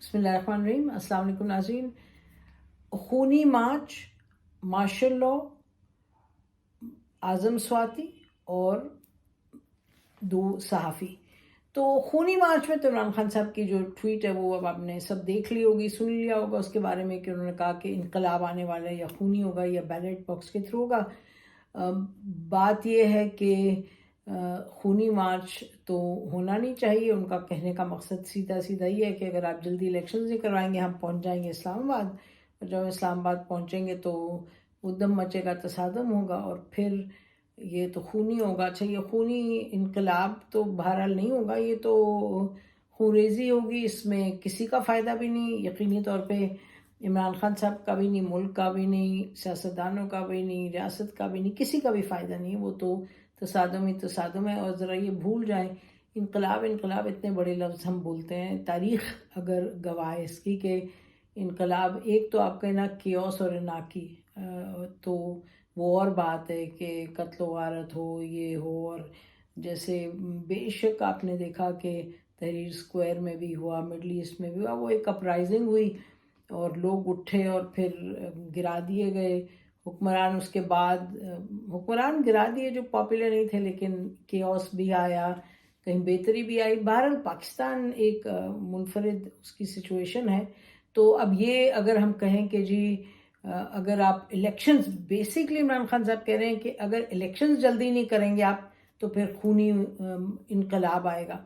بسم اللہ الرحمن الرحیم. السلام علیکم ناظرین. خونی مارچ، مارشل لا، اعظم سواتی اور دو صحافی. تو خونی مارچ میں تو عمران خان صاحب کی جو ٹویٹ ہے وہ اب آپ نے سب دیکھ لی ہوگی، سن لیا ہوگا اس کے بارے میں کہ انہوں نے کہا کہ انقلاب آنے والا ہے، یا خونی ہوگا یا بیلٹ باکس کے تھرو ہوگا. بات یہ ہے کہ خونی مارچ تو ہونا نہیں چاہیے. ان کا کہنے کا مقصد سیدھا سیدھا یہ ہے کہ اگر آپ جلدی الیکشنز نہیں کروائیں گے، ہم پہنچ جائیں گے اسلام آباد، اور جب اسلام آباد پہنچیں گے تو ادھم مچے گا، تصادم ہوگا، اور پھر یہ تو خونی ہوگا. اچھا، یہ خونی انقلاب تو بہرحال نہیں ہوگا، یہ تو خوریزی ہوگی، اس میں کسی کا فائدہ بھی نہیں، یقینی طور پہ عمران خان صاحب کا بھی نہیں، ملک کا بھی نہیں، سیاستدانوں کا بھی نہیں، ریاست کا بھی نہیں، کسی کا بھی فائدہ نہیں. وہ تو تصادم ہی تصادم ہے. اور ذرا یہ بھول جائیں، انقلاب انقلاب اتنے بڑے لفظ ہم بولتے ہیں، تاریخ اگر گواہ ہے اس کی کہ انقلاب ایک تو آپ کہنا کیوس اور اناکی، تو وہ اور بات ہے کہ قتل و غارت ہو، یہ ہو. اور جیسے بے شک آپ نے دیکھا کہ تحریر اسکوائر میں بھی ہوا، مڈل ایسٹ میں بھی ہوا، وہ ایک اپرائزنگ ہوئی اور لوگ اٹھے اور پھر گرا دیے گئے حکمران. اس کے بعد حکمران گرا دیے جو پاپولر نہیں تھے، لیکن کیوس بھی آیا، کہیں بہتری بھی آئی. بہرحال پاکستان ایک منفرد اس کی سچویشن ہے. تو اب یہ اگر ہم کہیں کہ جی اگر آپ الیکشنز، بیسکلی عمران خان صاحب کہہ رہے ہیں کہ اگر الیکشنز جلدی نہیں کریں گے آپ تو پھر خونی انقلاب آئے گا.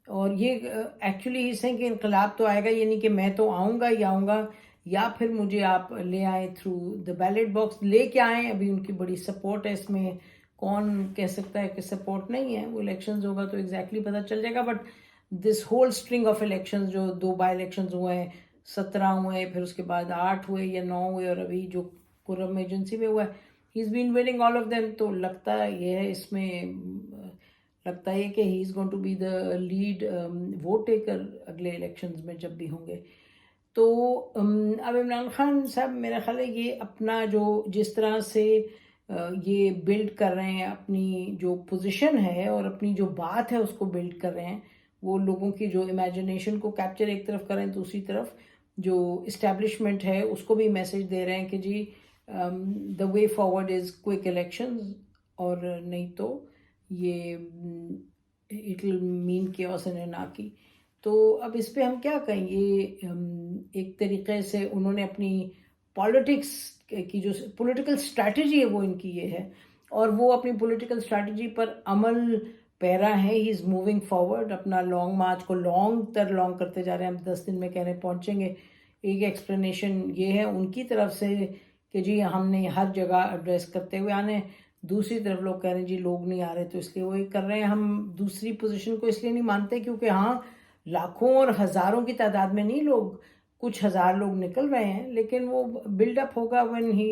اور یہ ایکچولی اس ہیں کہ انقلاب تو آئے گا، یعنی کہ میں تو آؤں گا یا پھر مجھے آپ لے آئیں تھرو دا بیلٹ باکس. لے کے آئیں، ابھی ان کی بڑی سپورٹ ہے اس میں، کون کہہ سکتا ہے کہ سپورٹ نہیں ہے. وہ الیکشنز ہوگا تو ایگزیکٹلی پتہ چل جائے گا. But this whole string of elections, جو 2 بائی الیکشنز ہوئے ہیں، 17 ہوئے ہیں، پھر اس کے بعد 8 ہوئے یا 9 ہوئے، اور ابھی جو قرم ایجنسی میں ہوا ہے، he is been winning all of them. تو لگتا یہ ہے اس میں، لگتا ہے کہ he is going to be the lead vote taker اگلے الیکشنز میں جب بھی ہوں گے. تو اب عمران خان صاحب میرا خیال ہے یہ اپنا جو جس طرح سے یہ بلڈ کر رہے ہیں، اپنی جو پوزیشن ہے اور اپنی جو بات ہے اس کو بلڈ کر رہے ہیں. وہ لوگوں کی جو امیجنیشن کو کیپچر ایک طرف کریں، دوسری طرف جو اسٹیبلشمنٹ ہے اس کو بھی میسج دے رہے ہیں کہ جی the way forward is quick elections, اور نہیں تو یہ it will mean chaos and anarchy. تو اب اس پہ ہم کیا کہیں؟ یہ ایک طریقے سے انہوں نے اپنی پالیٹکس کی جو پولیٹیکل اسٹریٹجی ہے وہ ان کی یہ ہے، اور وہ اپنی پولیٹیکل اسٹریٹجی پر عمل پیرا ہے. ہی از موونگ فارورڈ، اپنا لانگ مارچ کو لانگ کرتے جا رہے ہیں. ہم 10 دن میں کہہ رہے ہیں پہنچیں گے. ایک ایکسپلینیشن یہ ہے ان کی طرف سے کہ جی ہم نے ہر جگہ ایڈریس کرتے ہوئے آنے. دوسری طرف لوگ کہہ رہے ہیں جی لوگ نہیں آ رہے تو اس لیے وہ کر رہے ہیں. ہم دوسری پوزیشن کو اس لیے نہیں مانتے کیونکہ ہاں لاکھوں اور ہزاروں کی تعداد میں نہیں، لوگ کچھ ہزار لوگ نکل رہے ہیں، لیکن وہ بلڈ اپ ہوگا when he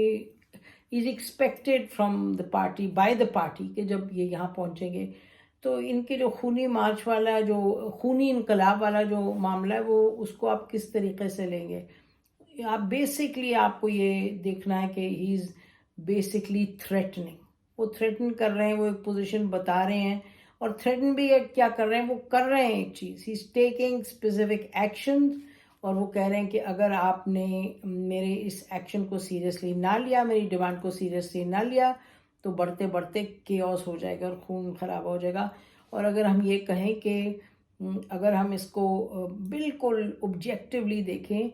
is expected from the party by the party کہ جب یہ یہاں پہنچیں گے. تو ان کے جو خونی مارچ والا، جو خونی انقلاب والا جو معاملہ ہے، وہ اس کو آپ کس طریقے سے لیں گے؟ آپ بیسکلی آپ کو یہ دیکھنا ہے کہ ہی از بیسکلی تھریٹننگ. وہ تھریٹن کر رہے ہیں، وہ ایک پوزیشن بتا رہے ہیں، اور تھریٹن بھی کیا کر رہے ہیں؟ وہ کر رہے ہیں ایک چیز، ہی از ٹیکنگ اسپیسیفک ایکشن. اور وہ کہہ رہے ہیں کہ اگر آپ نے میرے اس ایکشن کو سیریسلی نہ لیا، میری ڈیمانڈ کو سیریسلی نہ لیا، تو بڑھتے بڑھتے کیوس ہو جائے گا اور خون خراب ہو جائے گا. اور اگر ہم یہ کہیں کہ اگر ہم اس کو بالکل آبجیکٹیولی دیکھیں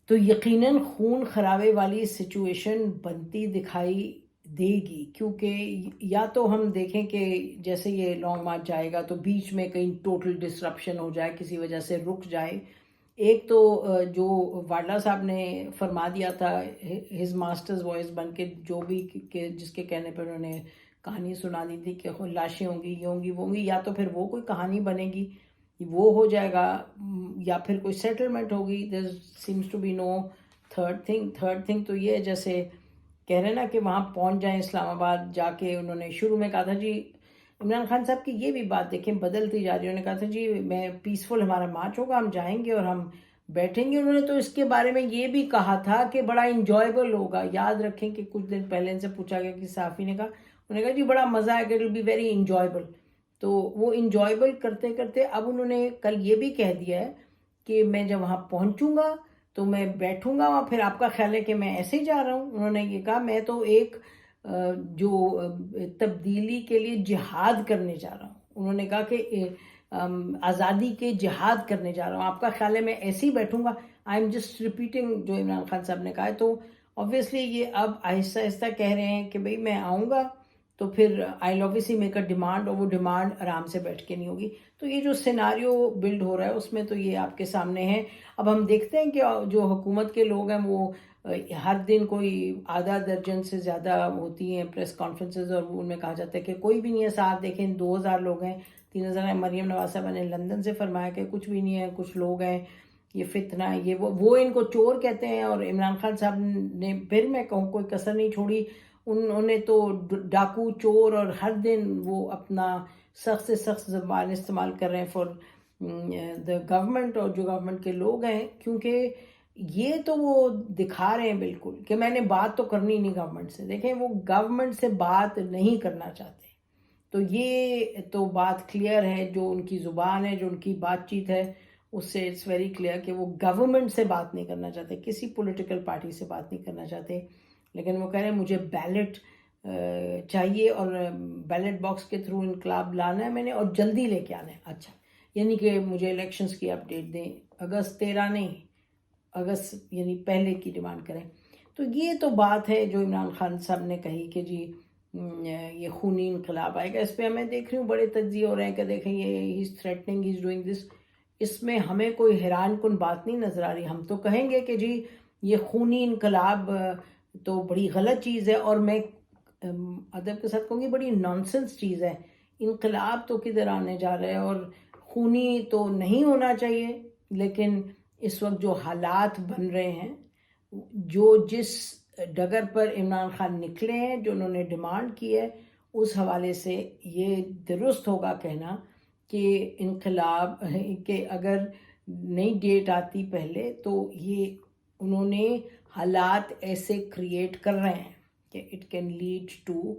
تو یقیناً خون خرابے والی سچویشن بنتی دکھائی دے گی. کیونکہ یا تو ہم دیکھیں کہ جیسے یہ لانگ مارچ جائے گا تو بیچ میں کہیں ٹوٹل ڈسرپشن ہو جائے، کسی وجہ سے رک جائے. ایک تو جو واڈلا صاحب نے فرما دیا تھا ہز ماسٹرز وائس بن کے، جو بھی جس کے کہنے پر انہوں نے کہانی سنا دی تھی کہ لاشیں ہوں گی، یہ ہوں گی، وہ ہوں گی، یا تو پھر وہ کوئی کہانی بنے گی، وہ ہو جائے گا، یا پھر کوئی سیٹلمنٹ ہوگی. There seems to be no third thing. تو یہ جیسے کہہ رہے ہیں نا کہ وہاں پہنچ جائیں اسلام آباد جا کے. انہوں نے شروع میں کہا تھا جی، عمران خان صاحب کی یہ بھی بات دیکھیں بدلتی جا رہی ہے. انہوں نے کہا تھا جی میں پیسفل ہمارا مارچ ہوگا، ہم جائیں گے اور ہم بیٹھیں گے. انہوں نے تو اس کے بارے میں یہ بھی کہا تھا کہ بڑا انجوائبل ہوگا. یاد رکھیں کہ کچھ دن پہلے ان سے پوچھا گیا کہ صحافی نے کہا، انہوں نے کہا جی بڑا مزہ آئے گا، it will be very enjoyable. تو وہ انجوائبل کرتے کرتے اب انہوں نے کل یہ بھی کہہ دیا ہے کہ میں جب وہاں پہنچوں گا تو میں بیٹھوں گا وہاں، پھر آپ کا خیال ہے کہ میں ایسے ہی جا رہا ہوں؟ انہوں نے یہ کہا میں تو ایک جو تبدیلی کے لیے جہاد کرنے جا رہا ہوں. انہوں نے کہا کہ آزادی کے جہاد کرنے جا رہا ہوں. آپ کا خیال ہے میں ایسے ہی بیٹھوں گا؟ آئی ایم جسٹ ریپیٹنگ جو عمران خان صاحب نے کہا ہے. تو obviously یہ اب آہستہ آہستہ کہہ رہے ہیں کہ بھئی میں آؤں گا تو پھر آئی obviously میک اے ڈیمانڈ، اور وہ ڈیمانڈ آرام سے بیٹھ کے نہیں ہوگی. تو یہ جو سیناریو بلڈ ہو رہا ہے اس میں تو یہ آپ کے سامنے ہے. اب ہم دیکھتے ہیں کہ جو حکومت کے لوگ ہیں وہ ہر دن کوئی آدھا درجن سے زیادہ ہوتی ہیں پریس کانفرنسز، اور ان میں کہا جاتا ہے کہ کوئی بھی نہیں ہے. ساتھ دیکھیں 2000 لوگ ہیں، 3000 ہیں. مریم نواز صاحبہ نے لندن سے فرمایا کہ کچھ بھی نہیں ہے، کچھ لوگ ہیں، یہ فتنہ ہے، یہ وہ ان کو چور کہتے ہیں. اور عمران خان صاحب نے پھر میں کہوں کوئی کسر نہیں چھوڑی. انہوں نے تو ڈاکو، چور، اور ہر دن وہ اپنا سخت سے سخت زبان استعمال کر رہے ہیں فار دا گورنمنٹ اور جو گورنمنٹ کے لوگ ہیں. کیونکہ یہ تو وہ دکھا رہے ہیں بالکل کہ میں نے بات تو کرنی نہیں گورنمنٹ سے. دیکھیں وہ گورنمنٹ سے بات نہیں کرنا چاہتے. تو یہ تو بات کلیئر ہے، جو ان کی زبان ہے، جو ان کی بات چیت ہے، اس سے اٹس ویری کلیئر کہ وہ گورنمنٹ سے بات نہیں کرنا چاہتے، کسی پولیٹیکل پارٹی سے بات نہیں کرنا چاہتے. لیکن وہ کہہ رہے ہیں مجھے بیلٹ چاہیے اور بیلٹ باکس کے تھرو انقلاب لانا ہے میں نے، اور جلدی لے کے آنا ہے. اچھا، یعنی کہ مجھے الیکشنز کی اپڈیٹ دیں، اگست 13 نہیں، اگست یعنی پہلے کی ڈیمانڈ کریں. تو یہ تو بات ہے جو عمران خان صاحب نے کہی کہ جی یہ خونی انقلاب آئے گا. اس پہ میں دیکھ رہی ہوں بڑے تجزیے ہو رہے ہیں کہ دیکھیں یہ ہی از threatening, he is doing this. اس میں ہمیں کوئی حیران کن بات نہیں نظر آ رہی. ہم تو کہیں گے کہ جی یہ خونی انقلاب تو بڑی غلط چیز ہے، اور میں ادب کے ساتھ کہوں گی بڑی نانسنس چیز ہے. انقلاب تو کدھر آنے جا رہا ہے، اور خونی تو نہیں ہونا چاہیے. لیکن اس وقت جو حالات بن رہے ہیں، جو جس ڈگر پر عمران خان نکلے ہیں، جو انہوں نے ڈیمانڈ کی ہے، اس حوالے سے یہ درست ہوگا کہنا کہ انقلاب کہ اگر نئی ڈیٹ آتی پہلے تو یہ انہوں نے حالات ایسے کریٹ کر رہے ہیں کہ it can lead to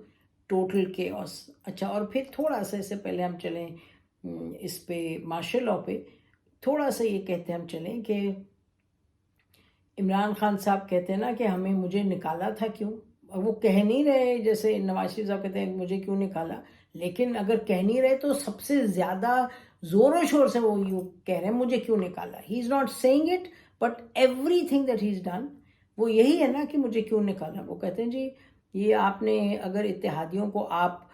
total chaos. اچھا، اور پھر تھوڑا سا اس سے پہلے ہم چلیں اس پہ مارشل لاء پہ، تھوڑا سا یہ کہتے ہم چلیں کہ عمران خان صاحب کہتے ہیں نا کہ مجھے نکالا تھا کیوں. وہ کہہ نہیں رہے جیسے نواز شریف صاحب کہتے ہیں مجھے کیوں نکالا، لیکن اگر کہہ نہیں رہے تو سب سے زیادہ زور و شور سے وہ یوں کہہ رہے ہیں مجھے کیوں نکالا. He is not seeing it but everything that he is done وہ یہی ہے نا کہ مجھے کیوں نکالا. وہ کہتے ہیں جی یہ آپ نے اگر اتحادیوں کو آپ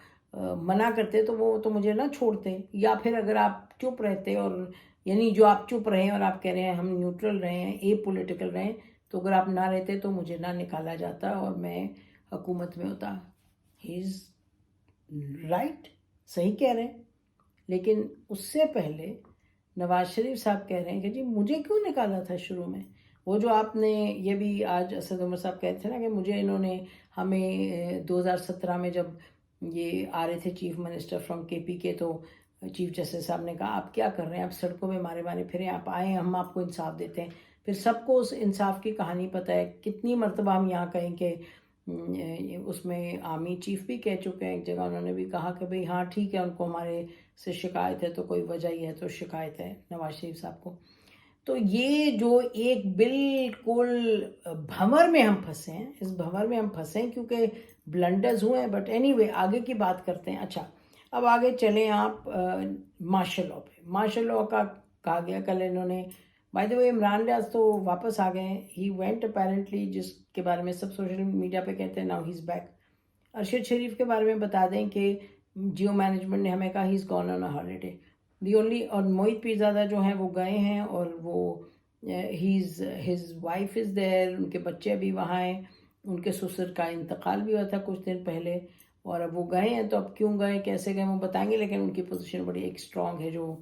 منع کرتے تو وہ تو مجھے نہ چھوڑتے، یا پھر اگر آپ چپ رہتے، اور یعنی جو آپ چپ رہے ہیں اور آپ کہہ رہے ہیں ہم نیوٹرل رہے ہیں، اے پولیٹیکل رہے ہیں، تو اگر آپ نہ رہتے تو مجھے نہ نکالا جاتا اور میں حکومت میں ہوتا. ہی از رائٹ، صحیح کہہ رہے ہیں. لیکن اس سے پہلے نواز شریف صاحب کہہ رہے ہیں کہ جی مجھے کیوں نکالا تھا شروع میں. وہ جو آپ نے یہ بھی آج اسد عمر صاحب کہتے تھے نا کہ مجھے انہوں نے ہمیں 2017 میں جب یہ آ رہے تھے چیف منسٹر فرام کے پی کے، تو چیف جسٹس صاحب نے کہا آپ کیا کر رہے ہیں، آپ سڑکوں میں مارے پھریں، آپ آئیں ہم آپ کو انصاف دیتے ہیں. پھر سب کو اس انصاف کی کہانی پتہ ہے. کتنی مرتبہ ہم یہاں کہیں کہ اس میں آرمی چیف بھی کہہ چکے ہیں، ایک جگہ انہوں نے بھی کہا کہ بھئی ہاں ٹھیک ہے ان کو ہمارے سے شکایت ہے تو کوئی وجہ ہی ہے تو شکایت ہے نواز شریف صاحب کو. تو یہ جو ایک بالکل بھنور میں ہم پھنسے ہیں، اس بھنور میں ہم پھنسے ہیں کیونکہ بلنڈرز ہوئے ہیں. بٹ اینی وے آگے کی بات کرتے ہیں. اچھا، اب آگے چلیں آپ مارشل لاء پہ. مارشل لاء کا کہا گیا کل انہوں نے، بائی دا وے عمران ریاض تو واپس آ گئے ہیں. ہی وینٹ اپیرنٹلی، جس کے بارے میں سب سوشل میڈیا پہ کہتے ہیں now he is back. Arshad Sharif کے بارے میں بتا دیں کہ جیو مینجمنٹ نے ہمیں کہا he is gone on a holiday. The only, اور موہت پیرزادہ جو ہیں وہ گئے ہیں، اور وہ ہز وائف از دیئر، ان کے بچے بھی وہاں ہیں. ان کے سسر کا انتقال بھی ہوا تھا کچھ دن پہلے، اور اب وہ گئے ہیں. تو اب کیوں گئے، کیسے گئے وہ بتائیں گے. لیکن ان کی پوزیشن بڑی ایک اسٹرانگ ہے جو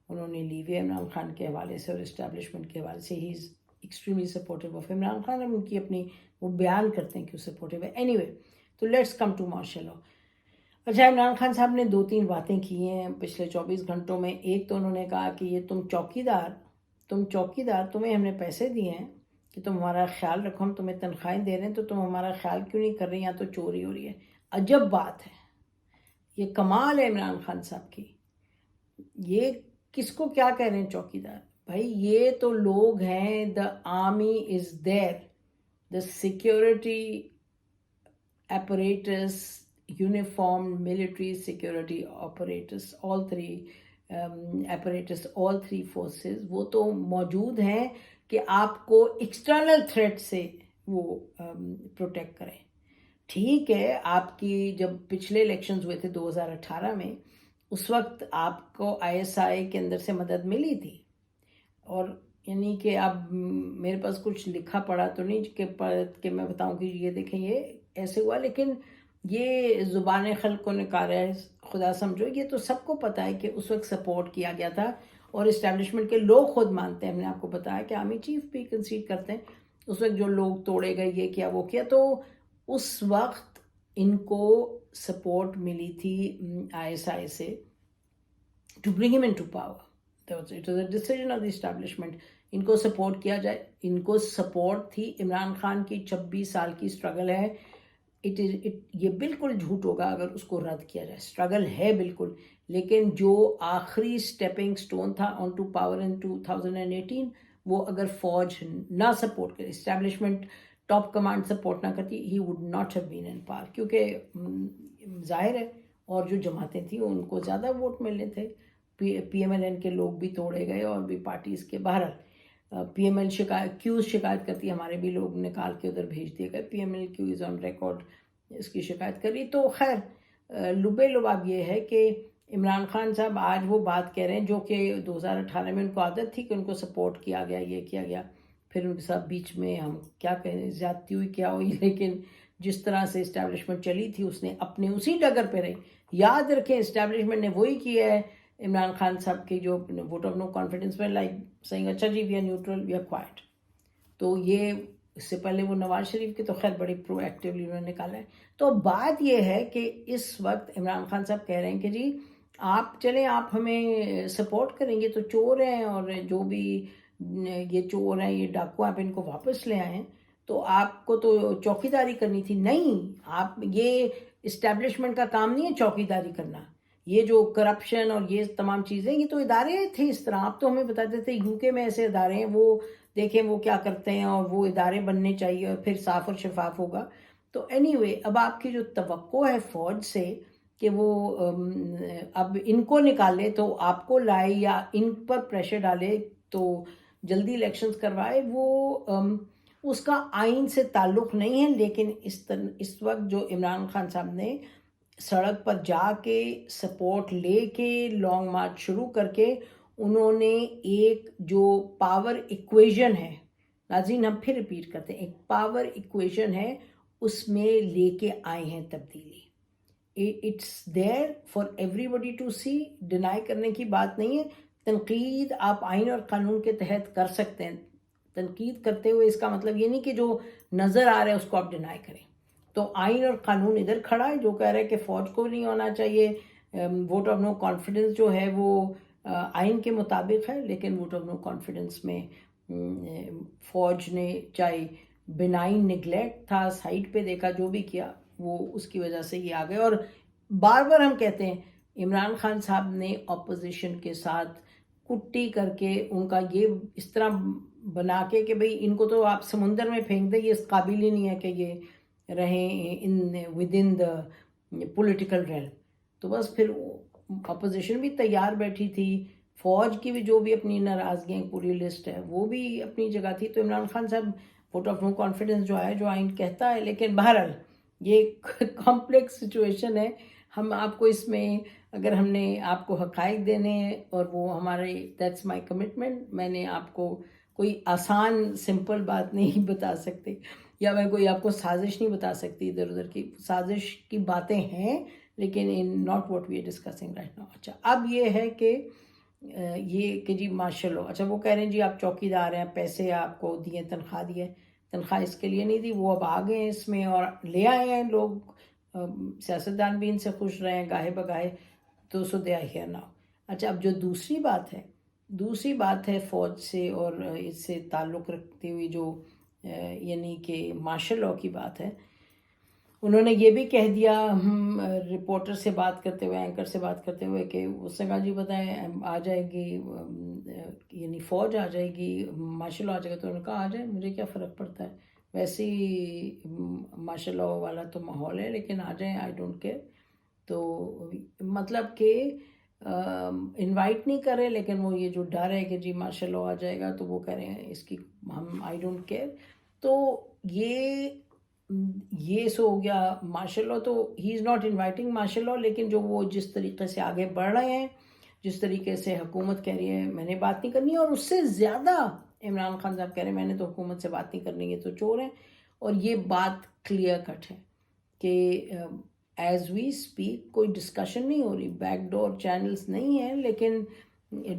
انہوں نے لی ہوئی ہے عمران خان کے حوالے سے اور اسٹیبلشمنٹ کے حوالے سے. He is extremely supportive of Imran Khan. اب ان کی اپنی وہ بیان کرتے ہیں کیوں سپورٹیو ہے. اینی وے، تو let's come to martial law. اچھا، عمران خان صاحب نے 2-3 باتیں کی ہیں پچھلے 24 گھنٹوں میں. ایک تو انہوں نے کہا کہ یہ تم چوکیدار، تمہیں ہم نے پیسے دیے ہیں کہ تم ہمارا خیال رکھو، ہم تمہیں تنخواہیں دے رہے ہیں تو تم ہمارا خیال کیوں نہیں کر رہی، یا تو چوری ہو رہی ہے. عجب بات ہے، یہ کمال ہے عمران خان صاحب کی. یہ کس کو کیا کہہ رہے ہیں چوکیدار. بھائی یہ تو لوگ ہیں, the army is there, the security apparatus, uniformed military security apparatus, all three apparatus, all three forces, وہ تو موجود ہیں کہ آپ کو ایکسٹرنل تھریٹ سے وہ پروٹیکٹ کریں. ٹھیک ہے, آپ کی جب پچھلے الیکشنز ہوئے تھے 2018 میں, اس وقت آپ کو آئی ایس آئی کے اندر سے مدد ملی تھی, اور یعنی کہ اب میرے پاس کچھ لکھا پڑا تو نہیں کہ میں بتاؤں کہ یہ دیکھیں یہ ایسے ہوا, لیکن یہ زبان خلق کو نکارا ہے خدا سمجھو, یہ تو سب کو پتہ ہے کہ اس وقت سپورٹ کیا گیا تھا, اور اسٹیبلشمنٹ کے لوگ خود مانتے ہیں. ہم نے آپ کو بتایا کہ آرمی چیف بھی کنسیڈ کرتے ہیں اس وقت جو لوگ توڑے گئے, یہ کیا وہ کیا, تو اس وقت ان کو سپورٹ ملی تھی آئی ایس آئی سے ٹو برنگ ہم into power. It was a decision of the establishment. ان کو سپورٹ کیا جائے, ان کو سپورٹ تھی. عمران خان کی 26 سال کی اسٹرگل ہے, یہ بالکل جھوٹ ہوگا اگر اس کو رد کیا جائے. اسٹرگل ہے بالکل, لیکن جو آخری اسٹیپنگ سٹون تھا آن ٹو پاور ان 2018, وہ اگر فوج نہ سپورٹ کرے, اسٹیبلشمنٹ ٹاپ کمانڈ سپورٹ نہ کرتی, he would not have been in power. کیونکہ ظاہر ہے, اور جو جماعتیں تھیں ان کو زیادہ ووٹ ملنے تھے. پی ایم ایل این کے لوگ بھی توڑے گئے, اور بھی پارٹیز کے. بہرحال پی ایم ایل شکایت کرتی ہے, ہمارے بھی لوگ نکال کے ادھر بھیج دیے گئے. P M L Q is on record اس کی شکایت کر رہی. تو خیر لبے لباب یہ ہے کہ عمران خان صاحب آج وہ بات کہہ رہے ہیں جو کہ 2018 میں ان کو عادت تھی کہ ان کو سپورٹ کیا گیا, یہ کیا گیا, پھر ان کے ساتھ بیچ میں ہم کیا کہیں زیادتی ہوئی کیا ہوئی, لیکن جس طرح سے اسٹیبلشمنٹ چلی تھی اس نے اپنے اسی ڈگر پہ رہی. یاد رکھیں اسٹیبلشمنٹ نے وہی کیا ہے عمران خان صاحب کی جو ووٹ آف نو کانفیڈنس میں, لائک سینگ اچھا جی we are neutral, we are quiet. تو یہ اس سے پہلے وہ نواز شریف کی تو خیر بڑی پرو ایکٹیولی انہوں نے نکالا ہے. تو بات یہ ہے کہ اس وقت عمران خان صاحب کہہ رہے ہیں کہ جی آپ چلیں, آپ ہمیں سپورٹ کریں گے تو چور ہیں, اور جو بھی یہ چور ہیں, یہ ڈاکو, آپ ان کو واپس لے آئیں, تو آپ کو تو چوکی داری کرنی تھی. نہیں, آپ یہ اسٹیبلشمنٹ کا کام نہیں ہے چوکی داری کرنا. یہ جو کرپشن اور یہ تمام چیزیں, یہ تو ادارے تھے اس طرح. آپ تو ہمیں بتاتے تھے یو کے میں ایسے ادارے ہیں, وہ دیکھیں وہ کیا کرتے ہیں, اور وہ ادارے بننے چاہیے اور پھر صاف اور شفاف ہوگا. تو اینی وے, اب آپ کی جو توقع ہے فوج سے کہ وہ اب ان کو نکالے تو آپ کو لائے, یا ان پر پریشر ڈالے تو جلدی الیکشنز کروائے, وہ اس کا آئین سے تعلق نہیں ہے. لیکن اس وقت جو عمران خان صاحب نے سڑک پر جا کے سپورٹ لے کے لانگ مارچ شروع کر کے, انہوں نے ایک جو پاور ایکویژن ہے, ناظرین ہم پھر ریپیٹ کرتے ہیں, ایک پاور ایکویژن ہے, اس میں لے کے آئے ہیں تبدیلی. It's there for everybody to see, deny کرنے کی بات نہیں ہے. تنقید آپ آئین اور قانون کے تحت کر سکتے ہیں. تنقید کرتے ہوئے اس کا مطلب یہ نہیں کہ جو نظر آ رہا ہے اس کو آپ ڈینائی کریں. تو آئین اور قانون ادھر کھڑا ہے جو کہہ رہا ہے کہ فوج کو نہیں ہونا چاہیے. ووٹ آف نو کانفیڈنس جو ہے وہ آئین کے مطابق ہے, لیکن ووٹ آف نو کانفیڈنس میں فوج نے چاہے بنائن نگلیکٹ تھا, سائٹ پہ دیکھا, جو بھی کیا, وہ اس کی وجہ سے یہ آ گئے. اور بار بار ہم کہتے ہیں عمران خان صاحب نے اپوزیشن کے ساتھ کٹی کر کے ان کا یہ اس طرح بنا کے کہ بھئی ان کو تو آپ سمندر میں پھینک دیں, یہ اس قابل ہی نہیں ہے کہ یہ رہیں with in the political realm. تو بس پھر اپوزیشن بھی تیار بیٹھی تھی, فوج کی بھی جو بھی اپنی ناراضگیاں پوری لسٹ ہے وہ بھی اپنی جگہ تھی. تو عمران خان صاحب ووٹ آف نو کانفیڈنس جو ہے, جو آئین کہتا ہے, لیکن بہرحال یہ کمپلیکس سچویشن ہے. ہم آپ کو اس میں اگر ہم نے آپ کو حقائق دینے ہیں, اور وہ ہمارے دیٹس مائی کمٹمنٹ, میں نے آپ کو کوئی آسان سمپل بات نہیں بتا سکتی, یا میں کوئی آپ کو سازش نہیں بتا سکتی. ادھر ادھر کی سازش کی باتیں ہیں, لیکن ان not what we are discussing right now. اچھا, اب یہ ہے کہ یہ کہ جی ماشاء اللہ, اچھا وہ کہہ رہے ہیں جی آپ چوکی دار ہیں, پیسے آپ کو دیے, تنخواہ دی ہے. تنخواہ اس کے لیے نہیں دی, وہ اب آ گئے ہیں اس میں اور لے آئے ہیں لوگ. سیاستدان بھی ان سے خوش رہے ہیں گاہے بگاہے, تو سو دے آئی ہیئر ناؤ. اچھا, اب جو دوسری بات ہے فوج سے اور اس سے تعلق رکھتی ہوئی جو یعنی کہ مارشل لاء کی بات ہے, انہوں نے یہ بھی کہہ دیا رپورٹر سے بات کرتے ہوئے, اینکر سے بات کرتے ہوئے, کہ اس نے کہا جی بتائیں آ جائے گی یعنی فوج آ جائے گی، مارشل لا آ جائے گا، تو انہوں نے کہا آ جائے، مجھے کیا فرق پڑتا ہے، ویسے ہی مارشل لا والا تو ماحول ہے، لیکن آ جائیں، آئی ڈونٹ کیئر. تو مطلب کہ انوائٹ نہیں کر رہے، لیکن وہ یہ جو ڈر ہے کہ جی مارشل لا آ جائے گا تو وہ کہہ رہے ہیں اس کی ہم آئی ڈونٹ کیئر. تو یہ سو ہو گیا مارشل لا. تو he is not inviting martial law, لیکن جو وہ جس طریقے سے آگے بڑھ رہے ہیں، جس طریقے سے حکومت کہہ رہی ہے میں نے بات نہیں کرنی ہے، اور اس سے زیادہ عمران خان صاحب کہہ رہے ہیں میں نے تو حکومت سے بات نہیں کرنی، یہ تو چور ہیں. اور یہ بات کلیئر کٹ ہے کہ ایز وی اسپیک کوئی ڈسکشن نہیں ہو رہی، بیک ڈور چینلز نہیں ہیں، لیکن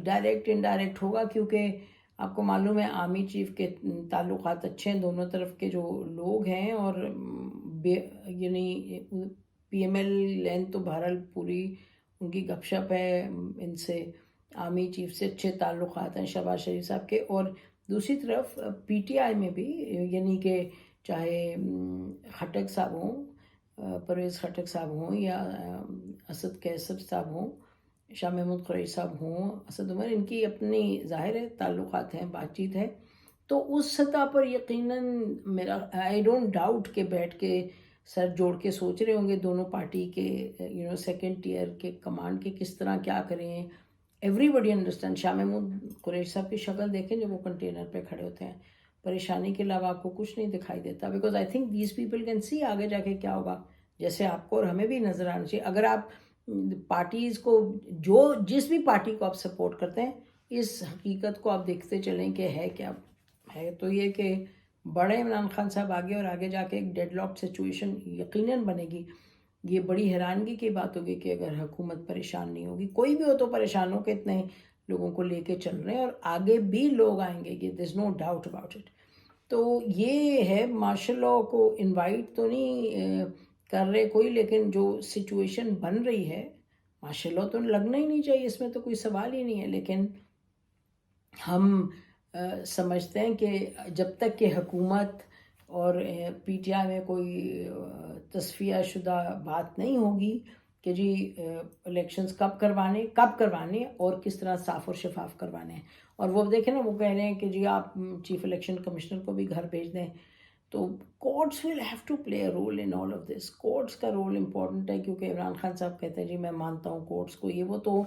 ڈائریکٹ انڈائریکٹ ہوگا، کیونکہ آپ کو معلوم ہے آرمی چیف کے تعلقات اچھے ہیں دونوں طرف کے جو لوگ ہیں، اور یعنی پی ایم ایل لین تو بہرحال پوری ان کی گپ شپ ہے، ان سے آرمی چیف سے اچھے تعلقات ہیں شہباز شریف صاحب کے. اور دوسری طرف پی ٹی آئی میں بھی، یعنی کہ چاہے خٹک صاحب ہوں، پرویز خٹک صاحب ہوں، یا اسد کیسر صاحب ہوں، شاہ محمود قریشی صاحب ہوں، اسد عمر، ان کی اپنی ظاہر ہے تعلقات ہیں، بات چیت ہے. تو اس سطح پر یقیناً میرا آئی ڈونٹ ڈاؤٹ کہ بیٹھ کے سر جوڑ کے سوچ رہے ہوں گے دونوں پارٹی کے سیکنڈ ٹیئر کے کمانڈ کے کس طرح کیا کریں. ایوری بڈی انڈرسٹینڈ. شاہ محمود قریشی صاحب کی شکل دیکھیں جب وہ کنٹینر پہ کھڑے ہوتے ہیں، پریشانی کے علاوہ آپ کو کچھ نہیں دکھائی دیتا، because I think these people can see آگے جا کے کیا ہوگا، جیسے آپ کو اور ہمیں بھی نظر آنا چاہیے. اگر آپ پارٹیز کو جس بھی پارٹی کو آپ سپورٹ کرتے ہیں، اس حقیقت کو آپ دیکھتے چلیں کہ ہے کیا ہے. تو یہ کہ بڑے عمران خان صاحب آگے جا کے ایک ڈیڈ لاک سچویشن یقیناً بنے گی. یہ بڑی حیرانگی کی بات ہوگی کہ اگر حکومت پریشان نہیں ہوگی، کوئی بھی ہو تو پریشان ہو کے اتنے لوگوں کو لے کے چل رہے ہیں، اور آگے بھی لوگ آئیں گے، دیر از نو ڈاؤٹ اباؤٹ اٹ. تو یہ ہے مارشل لا کو انوائٹ تو نہیں کر رہے کوئی، لیکن جو سچویشن بن رہی ہے مارشل لا تو لگنا ہی نہیں چاہیے، اس میں تو کوئی سوال ہی نہیں ہے. لیکن ہم سمجھتے ہیں کہ جب تک کہ حکومت اور پی ٹی آئی میں کوئی تصفیہ شدہ بات نہیں ہوگی کہ جی الیکشنز کب کروانے اور کس طرح صاف اور شفاف کروانے ہیں. اور وہ دیکھیں نا، وہ کہہ رہے ہیں کہ جی آپ چیف الیکشن کمشنر کو بھی گھر بھیج دیں. تو courts will have to play a role in all of this. Courts کا رول امپورٹنٹ ہے، کیونکہ عمران خان صاحب کہتے ہیں جی میں مانتا ہوں کورٹس کو، یہ وہ. تو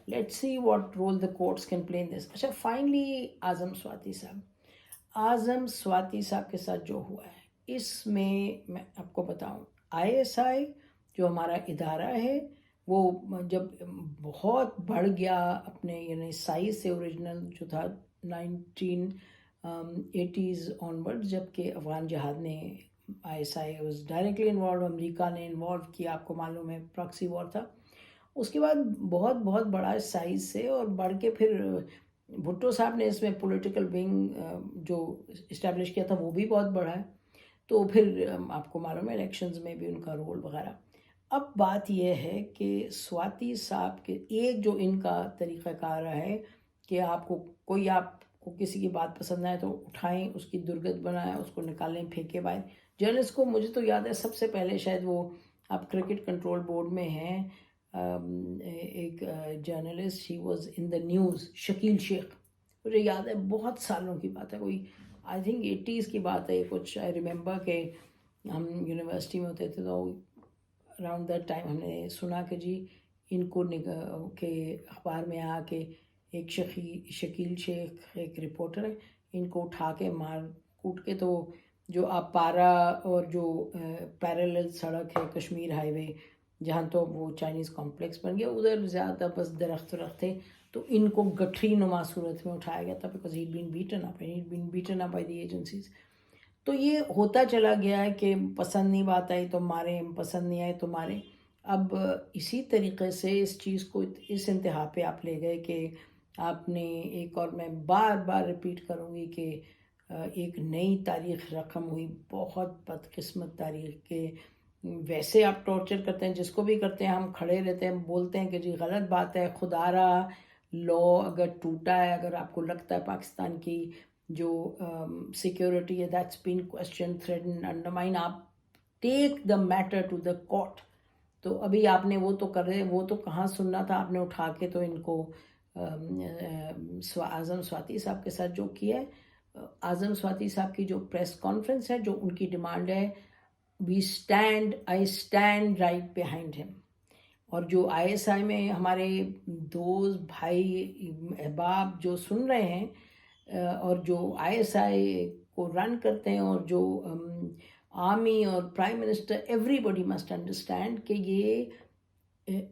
let's see what role the courts can play in this. اچھا، فائنلی اعظم سواتی صاحب کے ساتھ جو ہوا ہے، اس میں آپ کو بتاؤں، آئی ایس آئی جو ہمارا ادارہ ہے، وہ جب بہت بڑھ گیا اپنے یعنی سائز سے، اوریجنل جو تھا 1980s آنورڈ، جب کہ افغان جہاد نے I S I was directly involve, امریکہ نے انوالو کیا، آپ کو معلوم ہے پراکسی وار تھا. اس کے بعد بہت بڑا سائز سے، اور بڑھ کے پھر بھٹو صاحب نے اس میں پولیٹیکل ونگ جو اسٹیبلش کیا تھا وہ بھی بہت بڑا ہے. تو پھر آپ کو معلوم ہے الیکشنز میں بھی ان کا رول وغیرہ. اب بات یہ ہے کہ سواتی صاحب کے ایک جو ان کا طریقہ کار ہے کہ آپ کو کسی کی بات پسند آئے تو اٹھائیں، اس کی درگت بنائیں، اس کو نکالیں، پھینکے باہر. جرنلسٹ کو مجھے تو یاد ہے سب سے پہلے، شاید وہ آپ کرکٹ کنٹرول بورڈ میں ہیں، ایک journalist, he was in the news, Shakeel شیخ، مجھے یاد ہے بہت سالوں کی بات ہے، کوئی آئی تھنک 80s کی بات ہے کچھ. آئی ریممبر کہ ہم یونیورسٹی میں ہوتے تھے تو اراؤنڈ دیٹ ٹائم ہم نے سنا کہ جی ان کو کہ اخبار میں آ کے ایک شکیل شیخ ایک رپورٹر ہے، ان کو اٹھا کے مار کوٹ کے، تو جو آپ پارا اور جو پیرالل سڑک ہے کشمیر ہائی وے جہاں تو وہ چائنیز کمپلیکس بن گیا، ادھر زیادہ بس درخت تھے، تو ان کو گٹھری نما صورت میں اٹھایا گیا تھا، because had been beaten up by the agencies. تو یہ ہوتا چلا گیا ہے کہ پسند نہیں بات آئی تو ماریں، پسند نہیں آئے تو ماریں. اب اسی طریقے سے اس چیز کو اس انتہا پہ آپ لے گئے کہ آپ نے ایک، اور میں بار ریپیٹ کروں گی کہ ایک نئی تاریخ رقم ہوئی، بہت بدقسمت تاریخ کے. ویسے آپ ٹارچر کرتے ہیں، جس کو بھی کرتے ہیں، ہم کھڑے رہتے ہیں، بولتے ہیں کہ جی غلط بات ہے، خدا را لا اگر ٹوٹا ہے، اگر آپ کو لگتا ہے پاکستان کی جو سیکیورٹی ہے that's been question, threaten, undermine, آپ take the matter to the court. تو ابھی آپ نے وہ تو کر رہے، وہ تو کہاں سننا تھا، آپ نے اٹھا کے تو ان کو اعظم سواتی صاحب کے ساتھ جو کیا ہے، اعظم سواتی صاحب کی جو پریس کانفرنس ہے، جو ان کی ڈیمانڈ ہے، آئی اسٹینڈ رائٹ بیہائنڈ ہم. اور جو ISI میں ہمارے دوست بھائی احباب جو سن رہے ہیں، اور جو ISI کو رن کرتے ہیں، اور جو آرمی اور prime minister, everybody must understand کہ یہ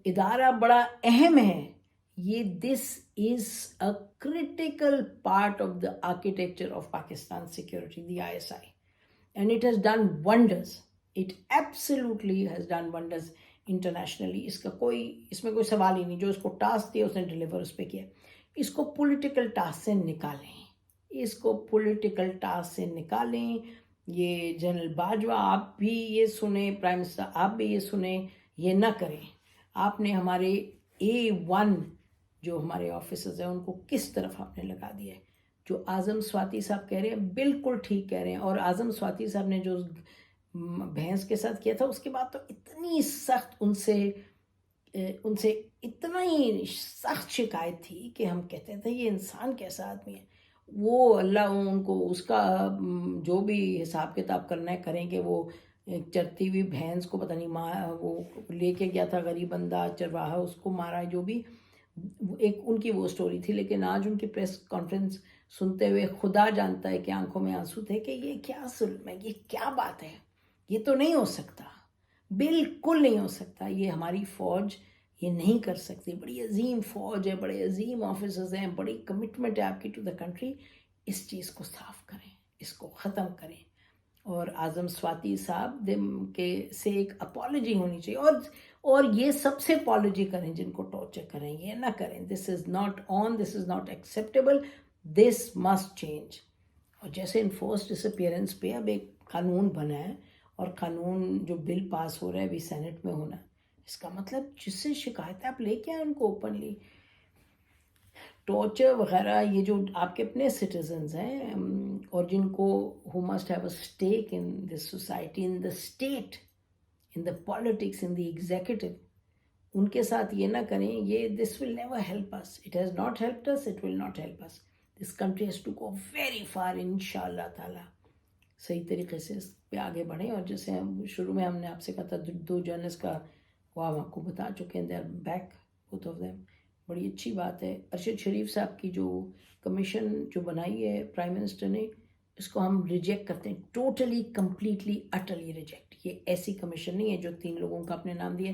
ادارہ بڑا اہم ہے. یہ this is a critical part of the architecture of Pakistan security, the ISI. And it has done wonders. It absolutely has done wonders internationally. اس میں کوئی سوال ہی نہیں. جو اس کو ٹاسک دیا اس نے ڈیلیور اس پہ کیا. اس کو پولیٹیکل ٹاسک سے نکالیں. یہ جنرل باجوہ آپ بھی یہ سنیں، پرائم منسٹر آپ بھی یہ سنیں، یہ نہ کریں. آپ نے ہمارے A1 جو ہمارے آفیسرز ہیں ان کو کس طرف آپ نے لگا دیا ہے. جو اعظم سواتی صاحب کہہ رہے ہیں بالکل ٹھیک کہہ رہے ہیں. اور اعظم سواتی صاحب نے جو بھینس کے ساتھ کیا تھا، اس کے بعد تو اتنی سخت ان سے اتنا ہی سخت شکایت تھی کہ ہم کہتے تھے یہ انسان کیسا آدمی ہے. وہ اللہ ان کو اس کا جو بھی حساب کتاب کرنا ہے کریں گے. وہ چرتی ہوئی بھینس کو پتہ نہیں وہ لے کے گیا تھا غریب بندہ چرواہا، اس کو مارا، جو بھی ایک ان کی وہ سٹوری تھی. لیکن آج ان کی پریس کانفرنس سنتے ہوئے خدا جانتا ہے کہ آنکھوں میں آنسو تھے کہ یہ کیا ظلم ہے، یہ کیا بات ہے، یہ تو نہیں ہو سکتا، بالکل نہیں ہو سکتا. یہ ہماری فوج یہ نہیں کر سکتی. بڑی عظیم فوج ہے، بڑے عظیم آفیسرز ہیں، بڑی کمٹمنٹ ہے آپ کی ٹو دا کنٹری. اس چیز کو صاف کریں، اس کو ختم کریں. اور اعظم سواتی صاحب کے سے ایک اپالوجی ہونی چاہیے. اور یہ سب سے اپالوجی کریں جن کو ٹارچر کریں، یہ نہ کریں. This is not on, this is not acceptable, this must change. اور جیسے انفورس ڈس اپیئرنس پہ اب ایک قانون بنا ہے، اور قانون جو بل پاس ہو رہا ہے ابھی سینٹ میں ہونا ہے. اس کا مطلب جس سے شکایتیں آپ لے کے آئیں ان کو اوپنلی. ٹارچر وغیرہ یہ جو آپ کے اپنے سٹیزنز ہیں، اور جن کو who must have a stake in this society, in the state, in the politics, in the executive, ان کے ساتھ یہ نہ کریں. یہ this will never help us. It has not helped us, it will not help us. This country has to go very far انشاءاللہ تعالی. صحیح طریقے سے اس پہ آگے بڑھیں. اور جیسے شروع میں ہم نے آپ سے کہا تھا 2 جرنلسٹ کا وہ آپ کو بتا چکے ہیں، they are back both of them. بڑی اچھی بات ہے. ارشد شریف صاحب کی جو کمیشن جو بنائی ہے پرائم منسٹر نے، اس کو ہم ریجیکٹ کرتے ہیں، ٹوٹلی کمپلیٹلی اٹرلی ریجیکٹ. یہ ایسی کمیشن نہیں ہے جو 3 لوگوں کا اپنے نام دیے،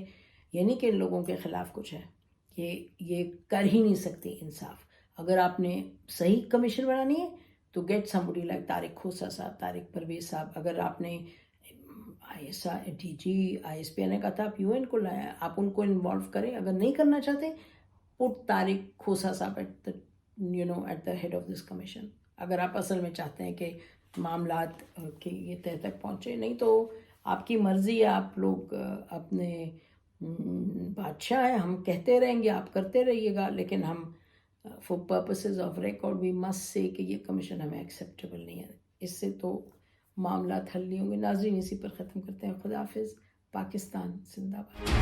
یہ نہیں کہ ان لوگوں کے خلاف کچھ ہے. یہ کر ہی نہیں سکتی انصاف. اگر آپ نے صحیح کمیشن بنانی ہے تو get somebody like Tariq Khosa صاحب، طارق پرویز صاحب. اگر آپ نے DG ISP نے کہا تھا آپ UN کو لائیں، آپ ان کو انوالو کریں. اگر نہیں کرنا چاہتے put طارق کھوسہ صاحب at the head of this commission. اگر آپ اصل میں چاہتے ہیں کہ معاملات کہ یہ تہ تک پہنچے. نہیں تو آپ کی مرضی ہے، آپ لوگ اپنے بادشاہ ہیں. ہم کہتے رہیں گے، آپ کرتے رہیے گا، لیکن ہم for purposes of record we must say کہ یہ کمیشن ہمیں ایکسیپٹیبل نہیں ہے. اس سے تو معاملات حل نہیں ہوں گے. ناظرین اسی پر ختم کرتے ہیں. خدا حافظ. پاکستان زندہ باد.